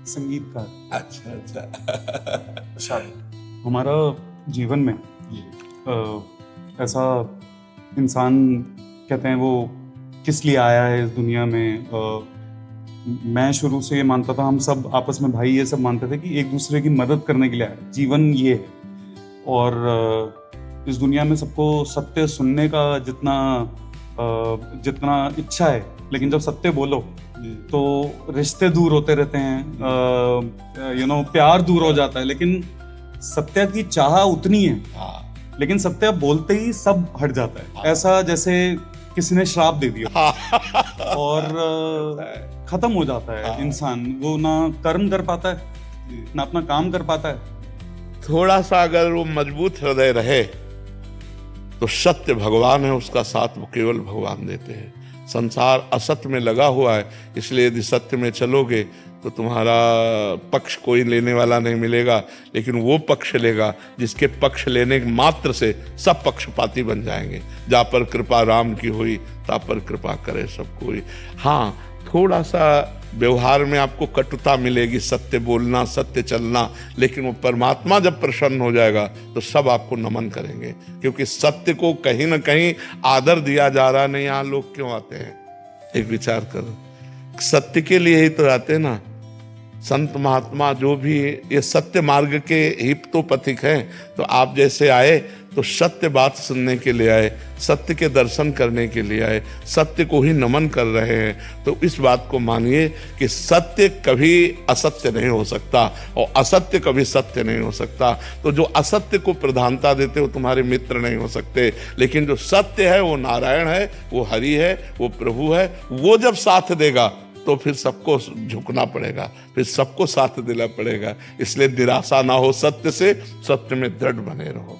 संगीतकार। अच्छा अच्छा। शायद हमारा जीवन में ऐसा इंसान कहते हैं वो किस लिए आया है इस दुनिया में। मैं शुरू से ये मानता था, हम सब आपस में भाई ये सब मानते थे कि एक दूसरे की मदद करने के लिए आया, जीवन ये है। और इस दुनिया में सबको सत्य सुनने का जितना इच्छा है, लेकिन जब सत्य बोलो तो रिश्ते दूर होते रहते हैं, प्यार दूर हो जाता है। लेकिन सत्य की चाह उतनी है, लेकिन सत्य बोलते ही सब हट जाता है। ऐसा जैसे किसी ने श्राप दे दिया और खत्म हो जाता है इंसान। वो ना कर्म कर पाता है, ना अपना काम कर पाता है। थोड़ा सा अगर वो मजबूत हृदय रहे तो सत्य भगवान है, उसका साथ वो केवल भगवान देते हैं। संसार असत्य में लगा हुआ है, इसलिए यदि सत्य में चलोगे तो तुम्हारा पक्ष कोई लेने वाला नहीं मिलेगा, लेकिन वो पक्ष लेगा जिसके पक्ष लेने मात्र से सब पक्षपाती बन जाएंगे। जा पर कृपा राम की हुई, ता पर कृपा करे सब कोई। हाँ, थोड़ा सा व्यवहार में आपको कटुता मिलेगी, सत्य बोलना, सत्य चलना, लेकिन वो परमात्मा जब प्रसन्न हो जाएगा तो सब आपको नमन करेंगे, क्योंकि सत्य को कहीं ना कहीं आदर दिया जा रहा नहीं। यहाँ लोग क्यों आते हैं, एक विचार करो, सत्य के लिए ही तो आते हैं ना। संत महात्मा जो भी ये सत्य मार्ग के हिप्तोपथिक हैं, तो आप जैसे आए तो सत्य बात सुनने के लिए आए, सत्य के दर्शन करने के लिए आए, सत्य को ही नमन कर रहे हैं। तो इस बात को मानिए कि सत्य कभी असत्य नहीं हो सकता और असत्य कभी सत्य नहीं हो सकता। तो जो असत्य को प्रधानता देते वो तुम्हारे मित्र नहीं हो सकते, लेकिन जो सत्य है वो नारायण है, वो हरि है, वो प्रभु है। वो जब साथ देगा तो फिर सबको झुकना पड़ेगा, फिर सबको साथ देना पड़ेगा। इसलिए निराशा ना हो सत्य से, सत्य में दृढ़ बने रहो।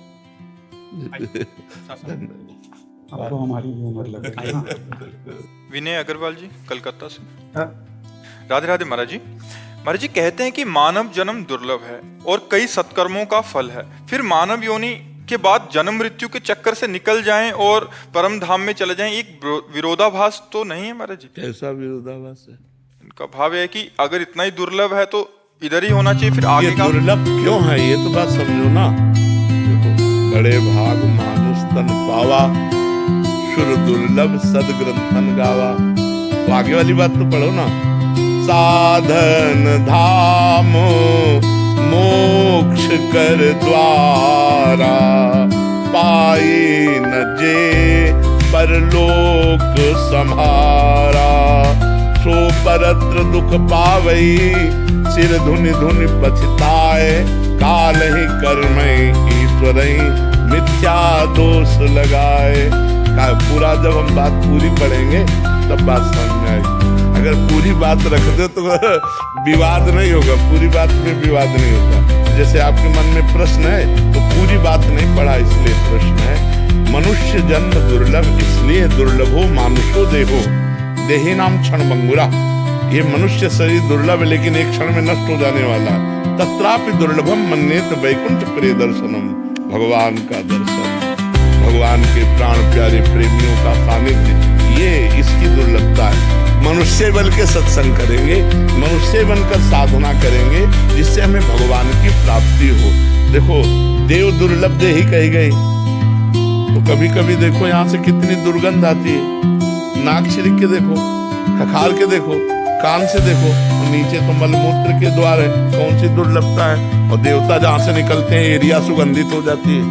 आपको हमारी भी उम्र लग रही है। विनय अग्रवाल जी, कलकत्ता से। राधे राधे महाराज जी। महाराज जी कहते हैं कि मानव जन्म दुर्लभ है और कई सत्कर्मों का फल है, फिर मानव योनि के बाद जन्म मृत्यु के चक्कर से निकल जाएं और परम धाम में चले जाएं, एक विरोधाभास तो नहीं है महाराज जी? कैसा विरोधाभास है? इनका भाव है कि अगर इतना ही दुर्लभ है तो इधर ही होना चाहिए, फिर आगे का दुर्लभ क्यों है ये तो बात समझो ना। देखो, बड़े भाग मानुष तन पावा, सुर दुर्लभ सदग्रंथन गावा। तो आगे वाली बात तो पढ़ो ना। साधन धाम मोक्ष कर द्वारा, पाए न जे परलोक सम्हारा। सो परत्र दुख पावई, सिर धुनि धुनि पछताए। काल ही कर्म ईश्वर मिथ्या दोष लगाए। पूरा जब हम बात पूरी पढ़ेंगे तब बात समझ में आएगी। अगर पूरी बात रख दे तो विवाद नहीं होगा, पूरी बात में विवाद नहीं होगा। जैसे आपके मन में प्रश्न है तो पूरी बात नहीं पढ़ा इसलिए प्रश्न है। मनुष्य जन्म दुर्लभ इसलिए दुर्लभो मानुषो देहो, देही नाम क्षण भंगुरा। ये मनुष्य शरीर दुर्लभ है, लेकिन एक क्षण में नष्ट हो जाने वाला। तत्रापि दुर्लभम मन्येत वैकुंठ प्रिय दर्शनम, भगवान का दर्शन, भगवान के प्राण प्यारे प्रेमियों का सानिध्य, ये इसकी दुर्लभता है। मनुष्य बन के सत्संग करेंगे, मनुष्य बनकर साधना करेंगे, जिससे हमें भगवान की प्राप्ति हो। देखो, देव दुर्लभ दे ही कही गई, तो कभी कभी देखो यहाँ से कितनी दुर्गंध आती है। नाक छिड़क के देखो, खखार के देखो, कान से देखो, और नीचे तो मलमूत्र के द्वार है। कौन सी दुर्लभता है। और देवता जहाँ से निकलते हैं एरिया सुगंधित हो जाती है।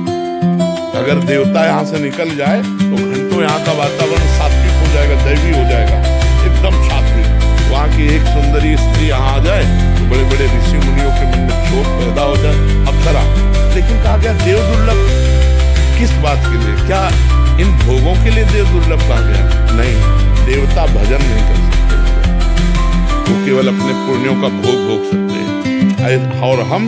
अगर देवता यहाँ से निकल जाए तो घंटों यहाँ का वातावरण सात्विक हो जाएगा, दैवी हो जाएगा, एकदम सात्विक। वहाँ की एक सुंदरी स्त्री यहाँ आ जाए तो बड़े बड़े ऋषि मुनियों के मन में क्षोभ पैदा हो जाए, अप्सरा। लेकिन कहा गया देव दुर्लभ किस बात के लिए? क्या इन भोगों के लिए देव दुर्लभ कहा गया? नहीं, देवता भजन नहीं कर सकते, वो केवल अपने पुण्यों का भोग भोग सकते हैं। और हम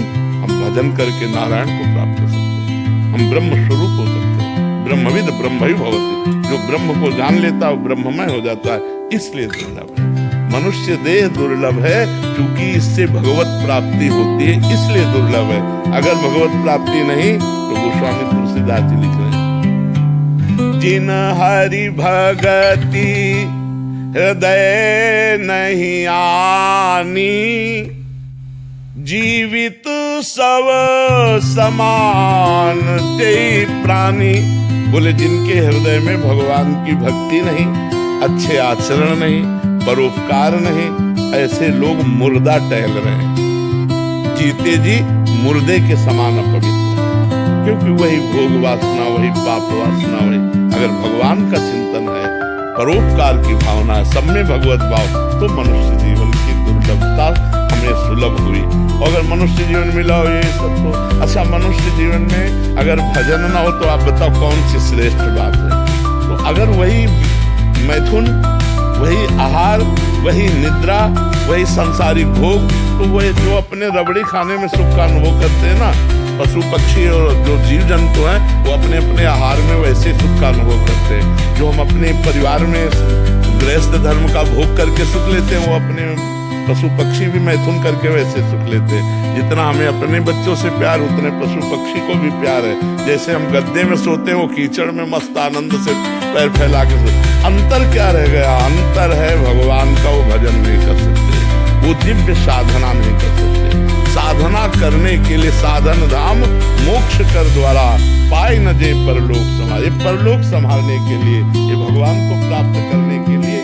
भजन करके नारायण को प्राप्त कर सकते हैं, हम ब्रह्म स्वरूप हो सकते हैं। ब्रह्मविद ब्रह्म ही भवति, जो ब्रह्म को जान लेता है वो ब्रह्ममय हो जाता है, इसलिए दुर्लभ है। मनुष्य देह दुर्लभ है क्योंकि इससे भगवत प्राप्ति होती है, इसलिए दुर्लभ है। अगर भगवत प्राप्ति नहीं तो गोस्वामी तुलसीदास जी लिख रहे हैं, जिन हरि भगति हृदय नहीं आनी, जीवित सब समान ते प्राणी। बोले जिनके हृदय में भगवान की भक्ति नहीं, अच्छे आचरण नहीं, परोपकार नहीं, ऐसे लोग मुर्दा टहल रहे हैं, जीते जी मुर्दे के समान अपवित्र, क्योंकि वही भोग वासना, वही पाप वासना, वही। अगर भगवान का चिंतन है, परोपकार की भावना है, सब में भगवत भाव, तो मनुष्य जीवन की दुर्लभता हमें सुलभ हुई। अगर मनुष्य जीवन मिला हो ये सब तो अच्छा, मनुष्य जीवन में अगर भजन ना हो तो आप बताओ कौन सी श्रेष्ठ बात है। तो अगर वही मैथुन, वही आहार, वही निद्रा, वही सांसारिक भोग, तो वही जो अपने रबड़ी खाने में सुख का अनुभव करते हैं ना, पशु पक्षी और जो जीव जंतु हैं, वो अपने अपने आहार में वैसे सुख का अनुभव करते हैं। जो हम अपने परिवार में गृहस्थ धर्म का भोग करके सुख लेते हैं, वो अपने पशु पक्षी भी मैथुन करके वैसे सुख लेते हैं। जितना हमें अपने बच्चों से प्यार, उतने पशु पक्षी को भी प्यार है। जैसे हम गद्दे में सोते हैं, वो कीचड़ में मस्त आनंद से पैर फैला के सोते। अंतर क्या रह गया? अंतर है भगवान का, वो भजन नहीं कर सकते, वो दिव्य साधना नहीं कर सकते। साधना करने के लिए साधन धाम मोक्ष कर द्वारा पाए न जे परलोक संभाल। ये परलोक संभालने के लिए, ये भगवान को प्राप्त करने के लिए